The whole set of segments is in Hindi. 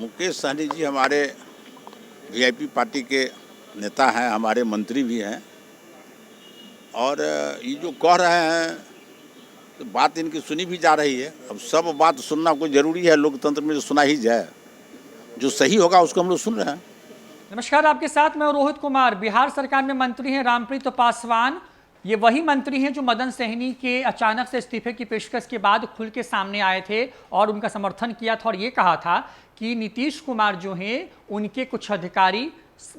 मुकेश सहनी जी हमारे वीआईपी पार्टी के नेता हैं, हमारे मंत्री भी हैं। और ये जो कह रहे हैं तो बात इनकी सुनी भी जा रही है। अब सब बात सुनना कोई ज़रूरी है, लोकतंत्र में जो सुना ही जाए, जो सही होगा उसको हम लोग सुन रहे हैं। नमस्कार, आपके साथ मैं रोहित कुमार। बिहार सरकार में मंत्री हैं रामप्रीत पासवान। ये वही मंत्री हैं जो मदन सहनी के अचानक से इस्तीफे की पेशकश के बाद खुल के सामने आए थे और उनका समर्थन किया था और ये कहा था कि नीतीश कुमार जो हैं उनके कुछ अधिकारी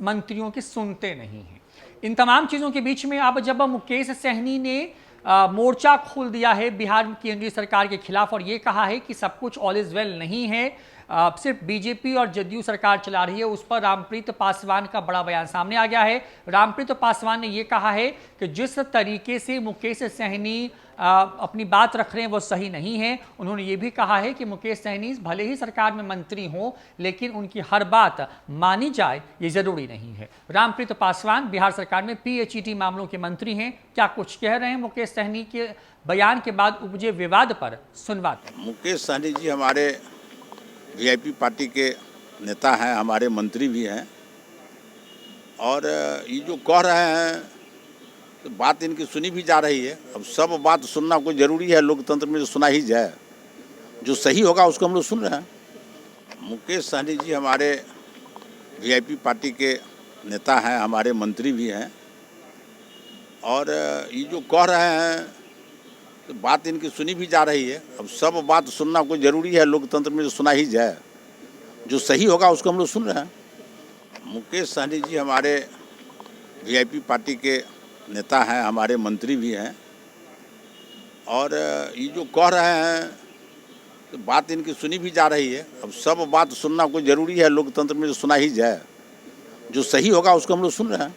मंत्रियों की सुनते नहीं हैं। इन तमाम चीज़ों के बीच में अब जब मुकेश सहनी ने मोर्चा खोल दिया है बिहार केंद्रीय सरकार के खिलाफ और ये कहा है कि सब कुछ ऑल इज वेल नहीं है, सिर्फ बीजेपी और जदयू सरकार चला रही है, उस पर रामप्रीत पासवान का बड़ा बयान सामने आ गया है। रामप्रीत पासवान ने यह कहा है कि जिस तरीके से मुकेश सहनी अपनी बात रख रहे हैं वो सही नहीं है। उन्होंने ये भी कहा है कि मुकेश सहनी भले ही सरकार में मंत्री हों लेकिन उनकी हर बात मानी जाए ये जरूरी नहीं है। रामप्रीत पासवान बिहार सरकार में पीएचईडी मामलों के मंत्री हैं। क्या कुछ कह रहे हैं मुकेश सहनी के बयान के बाद उपजे विवाद पर सुनवाते हैं। मुकेश सहनी जी हमारे वीआईपी पार्टी के नेता हैं, हमारे मंत्री भी हैं। और ये जो कह रहे हैं तो बात इनकी सुनी भी जा रही है। अब सब बात सुनना कोई ज़रूरी है, लोकतंत्र में जो सुना ही जाए, जो सही होगा उसको हम लोग सुन रहे हैं। मुकेश सहनी जी हमारे वीआईपी पार्टी के नेता हैं, हमारे मंत्री भी हैं। और ये जो कह रहे हैं तो बात इनकी सुनी भी जा रही है। अब सब बात सुनना कोई ज़रूरी है, लोकतंत्र में जो सुना ही जाए, जो सही होगा उसको हम लोग सुन रहे हैं। मुकेश सहनी जी हमारे वीआईपी पार्टी के नेता हैं, हमारे मंत्री भी हैं। और ये जो कह रहे हैं तो बात इनकी सुनी भी जा रही है। अब सब बात सुनना कोई ज़रूरी है, लोकतंत्र में जो सुना ही जाए, जो सही होगा उसको हम लोग सुन रहे हैं।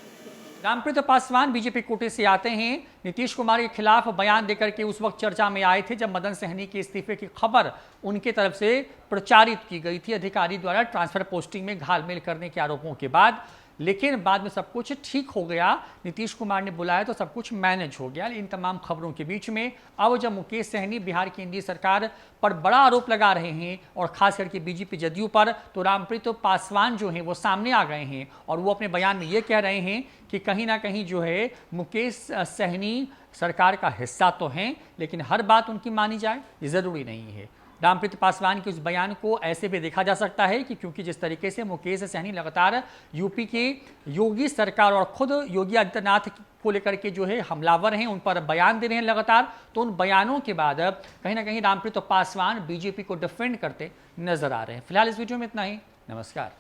रामप्रीत पासवान बीजेपी कोटे से आते हैं। नीतीश कुमार के खिलाफ बयान देकर के उस वक्त चर्चा में आए थे जब मदन सहनी के इस्तीफे की खबर उनके तरफ से प्रचारित की गई थी अधिकारी द्वारा ट्रांसफर पोस्टिंग में घालमेल करने के आरोपों के बाद। लेकिन बाद में सब कुछ ठीक हो गया, नीतीश कुमार ने बुलाया तो सब कुछ मैनेज हो गया। इन तमाम खबरों के बीच में अब जब मुकेश सहनी बिहार केंद्रीय सरकार पर बड़ा आरोप लगा रहे हैं और खास करके बीजेपी जदयू पर, तो रामप्रीत पासवान जो हैं वो सामने आ गए हैं और वो अपने बयान में ये कह रहे हैं कि कहीं ना कहीं जो है मुकेश सहनी सरकार का हिस्सा तो हैं लेकिन हर बात उनकी मानी जाए ये ज़रूरी नहीं है। रामप्रीत पासवान के उस बयान को ऐसे भी देखा जा सकता है कि क्योंकि जिस तरीके से मुकेश सहनी लगातार यूपी की योगी सरकार और खुद योगी आदित्यनाथ को लेकर के जो है हमलावर हैं, उन पर बयान दे रहे हैं लगातार, तो उन बयानों के बाद कहीं ना कहीं रामप्रीत पासवान बीजेपी को डिफेंड करते नजर आ रहे हैं। फिलहाल इस वीडियो में इतना ही। नमस्कार।